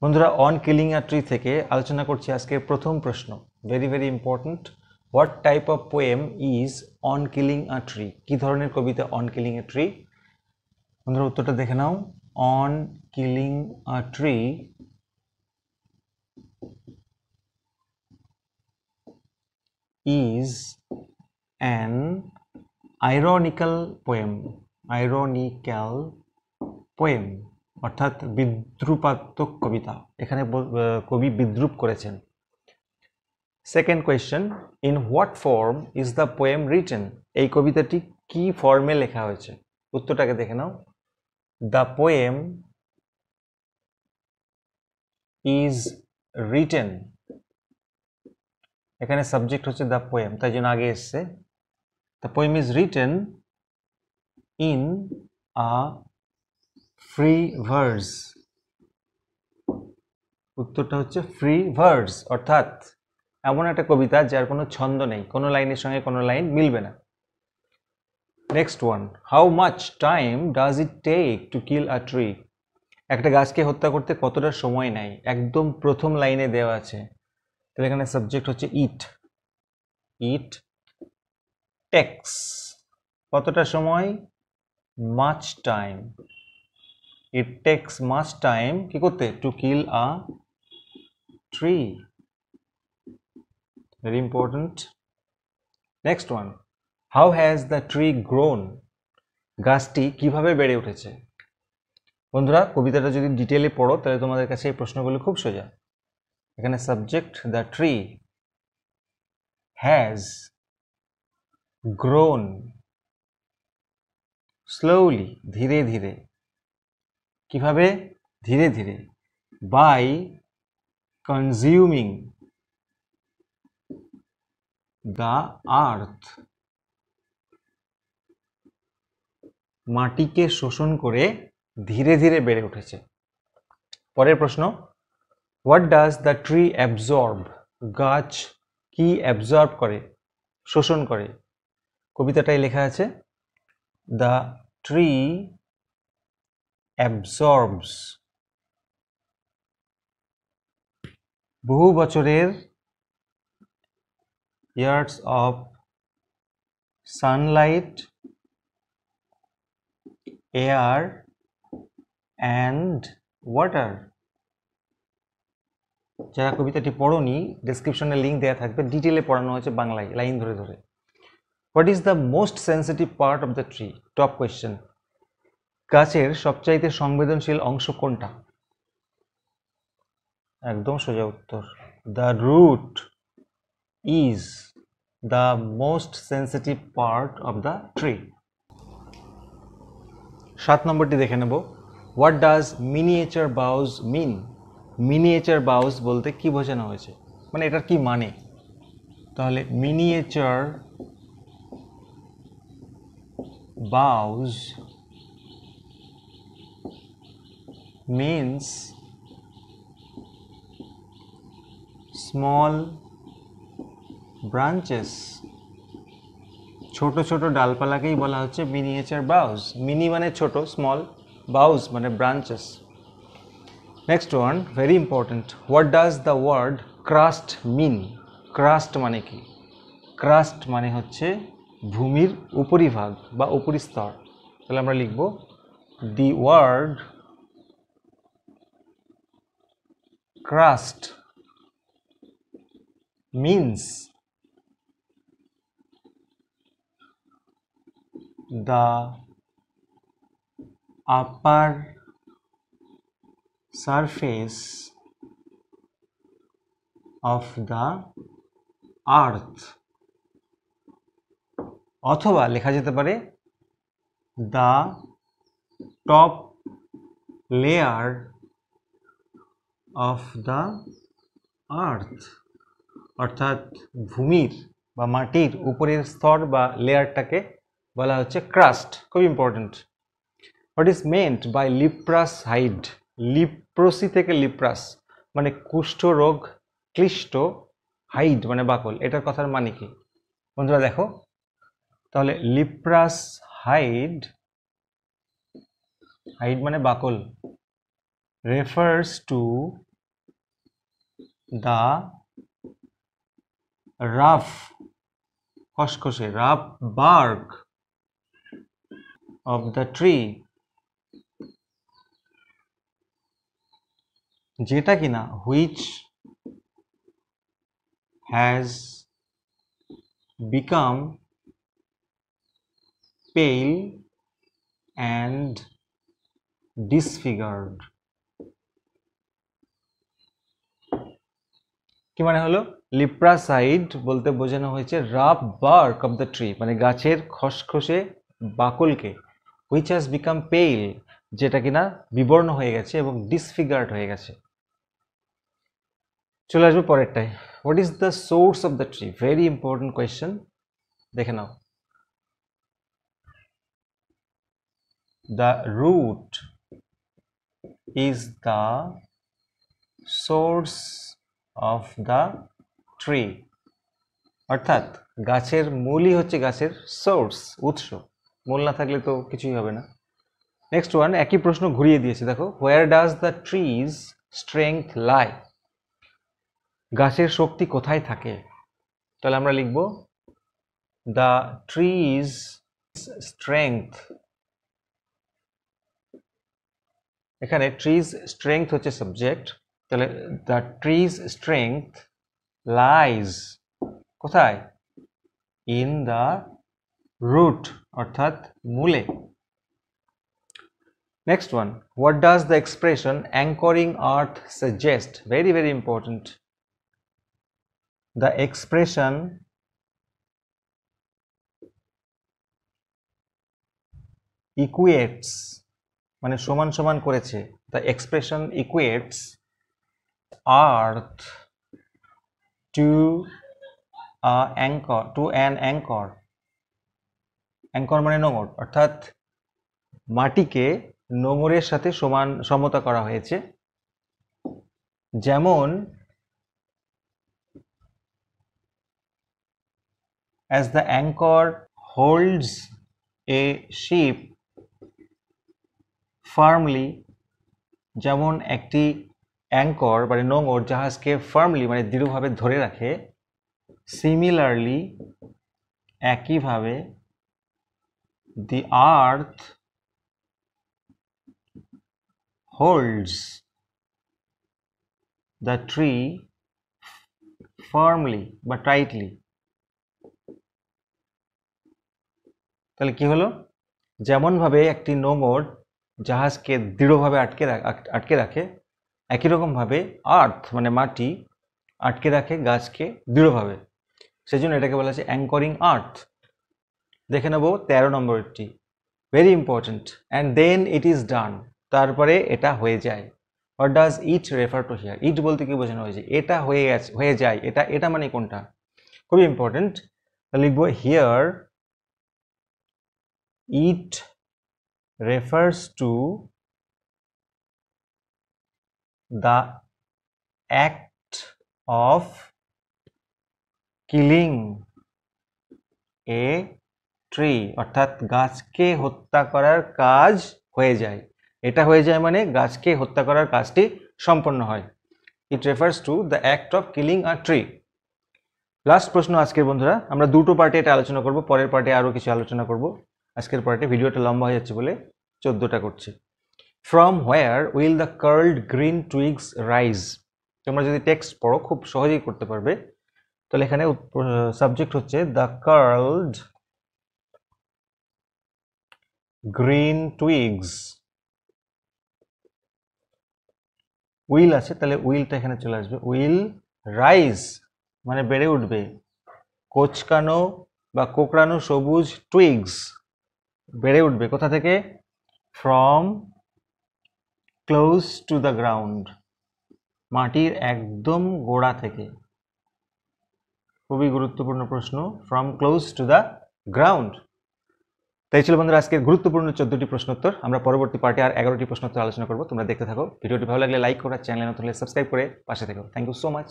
বন্ধুরা on killing a tree থেকে আলোচনা করছি আজকের প্রথম প্রশ্ন, very very important. What type of poem is on killing a tree? কি ধরনের কবিতা অন কিলিং এ ট্রি? বন্ধুরা উত্তরটা দেখে নাও। On killing a tree is an ironical poem, অর্থাৎ বিদ্রুপাত্মক কবিতা। এখানে কবি বিদ্রুপ করেছেন। Second question, in what form is the poem written? এই কবিতাটি কি ফর্মে লেখা হয়েছে? উত্তরটাকে দেখে নাও। দ্য পোয়েম ইজ রিটেন, এখানে সাবজেক্ট হচ্ছে দ্য পোয়েম, তাই জন্য আগে এসছে। The poem is written in a free verse. উত্তরটা হচ্ছে ফ্রি ভার্স, অর্থাৎ এমন একটা কবিতা যার কোনো ছন্দ নেই, কোনো লাইনের সঙ্গে কোনো লাইন মিলবে না। Next one, how much time does it take to kill a tree? একটা গাছকে হত্যা করতে কতটা সময় নেয়? একদম প্রথম লাইনে দেওয়া আছে, তাহলে এখানে সাবজেক্ট হচ্ছে ইট। ইট টেক্স, কতটা সময়? Much time. It takes much time কি করতে? Two kill a tree. Very important. Next one, how has the tree grown? গাছটি কিভাবে বেড়ে উঠেছে? বন্ধুরা কবিতাটা যদি ডিটেলে পড়ো তাহলে তোমাদের কাছে এই প্রশ্নগুলো খুব সোজা। এখানে subject the tree has grown slowly, ধীরে ধীরে। কিভাবে? ধীরে ধীরে। বাই কনজিউমিং দ্য আর্থ, মাটিকে শোষণ করে ধীরে ধীরে বেড়ে উঠেছে। পরের প্রশ্ন, what does the tree absorb? গাছ কি অ্যাবজর্ব করে, শোষণ করে? কবিতাটাই লেখা আছে, দ্য ট্রি অ্যাবজর্বস। বহু বছরের years of Sunlight, air and water. যারা কবিতাটি পড়োনি, ডেসক্রিপশনে লিঙ্ক দেওয়া থাকবে, ডিটেলে পড়ানো হয়েছে বাংলায় লাইন ধরে ধরে। What is the most sensitive part of the tree? Top question. গাছের সবচাইতে সংবেদনশীল অংশ কোনটা? একদম সোজা উত্তর, the root is the most sensitive part of the tree. 7 নম্বরটি দেখে নেব। What does miniature boughs mean? Miniature boughs বলতে কি বোঝানো হয়েছে, মানে এটার কি মানে? তাহলে miniature boughs means small branches, ছোট ছোট ডালপালাকেই বলা হচ্ছে মিনিয়েচার বাউজ। মিনি মানে ছোট, স্মল, বাউজ মানে branches. Next one, very important, what does the word crust mean? Crust মানে কি? ক্রাস্ট মানে হচ্ছে ভূমির উপরিভাগ বা উপরিস্তর। তাহলে আমরা লিখব, the word crust means the upper surface of the earth, অথবা লেখা যেতে পারে the top layer of the earth, অর্থাৎ ভূমির বা মাটির উপরের স্তর বা লেয়ারটাকে বলা হচ্ছে ক্রাস্ট। খুব important. What is meant by leprous hide? Leprosy থেকে লিপ্রাস মানে কুষ্ঠ রোগ, ক্লিষ্ট, হাইড মানে বাকল, এটার কথার মানে কি? বন্ধুরা দেখো, তাহলে লিপ্রাস হাইড, হাইড মানে বাকল, refers to the rough খসখসে rough bark of the tree, যেটা কিনা which has become pale and disfigured. কি মানে হলো? লিপ্রাসাইড বলতে বোঝানো হয়েছে rough bark of the tree, মানে গাছের খসখসে বাকলকে, হুইচ হ্যাজ বিকাম পেল, যেটা কিনা বিবর্ণ হয়ে গেছে এবং ডিসফিগার্ড হয়ে গেছে। চলে আসবে পরেরটায়। What is the source of the tree? Very important question, দেখে নাও। The root is the source of the tree, অর্থাৎ গাছের মূলই হচ্ছে গাছের সোর্স, উৎস। মূল না থাকলে তো কিছুই হবে না। নেক্সট ওয়ান, একই প্রশ্ন ঘুরিয়ে দিয়েছে, দেখো। Where does the tree's strength lie? গাছের শক্তি কোথায় থাকে? তাহলে আমরা লিখব দ্য ট্রিজ স্ট্রেংথ, এখানে ট্রিজ স্ট্রেংথ হচ্ছে সাবজেক্ট, তাহলে দ্য ট্রিজ স্ট্রেংথ লাইজ কোথায়? ইন দ্য রুট, অর্থাৎ মূলে। Next one, what does the expression anchoring earth suggest? Very very important. The expression equates, মানে সমান সমান করেছে। The expression equates earth to anchor, to an anchor. Anchor মানে নোঙর, অর্থাৎ মাটিকে নোঙরের সাথে সমতা করা হয়েছে। যেমন as the anchor holds a ship firmly, যেমন একটি অ্যাঙ্কর মানে নোঙর জাহাজকে ফার্মলি মানে দৃঢ়ভাবে ধরে রাখে, সিমিলারলি একইভাবে the earth holds the tree firmly বা tightly। তাহলে কি হলো? যেমন ভাবে একটি নোঙর জাহাজকে দৃঢ়ভাবে আটকে রাখে, একই রকম ভাবে আর্থ মানে মাটি আটকে রাখে গাছকে দৃঢ়ভাবে, সেজন্য এটাকে বলা হচ্ছে অ্যাঙ্করিং আর্থ। দেখে নেব 13 নম্বরটি, very important. And then it is done, তারপরে এটা হয়ে যায়। What does it refer to here? It বলতে কি বোঝানো হয়েছে? এটা হয়ে যায়, এটা মানে কোনটা? খুবই ইম্পর্টেন্ট। লিখব here it refers to the act of killing a tree, অর্থাৎ গাছকে হত্যা করার কাজ হয়ে যায়। এটা হয়ে যায় মানে গাছকে হত্যা করার কাজটি সম্পন্ন হয়। It refers to the act of killing a tree. Last প্রশ্ন আজকের বন্ধুরা, আমরা দুটো পার্টে এটা আলোচনা করব, পরের পার্টে আরো কিছু আলোচনা করব। আজকের পার্টে ভিডিওটা লম্বা হয়ে যাচ্ছে বলে 14টা করছি। From where will the curled green twigs rise? তোমরা যদি টেক্সট পড়ো খুব সহজেই করতে পারবে। তাহলে এখানে সাবজেক্ট হচ্ছে দ্য কার্লড গ্রিন টুইগস, উইল আছে, তাহলে উইলটা এখানে চলে আসবে। উইল রাইজ মানে বেড়ে উঠবে, কোচকানো বা কোকড়ানো সবুজ টুইগস বেড়ে উঠবে কোথা থেকে? From close to the ground, মাটির একদম গোড়া থেকে। খুবই গুরুত্বপূর্ণ প্রশ্ন, from close to the ground. তাই ছিল বন্ধুরা আজকের গুরুত্বপূর্ণ 14টি প্রশ্নোত্তর। আমরা পরবর্তী পার্টে আর 11টি প্রশ্নোত্তর আলোচনা করব। তোমরা দেখতে থাকো। ভিডিওটি ভালো লাগলে লাইক করো, চ্যানেলে নতুন হলে সাবস্ক্রাইব করে পাশে থেকো। Thank you so much.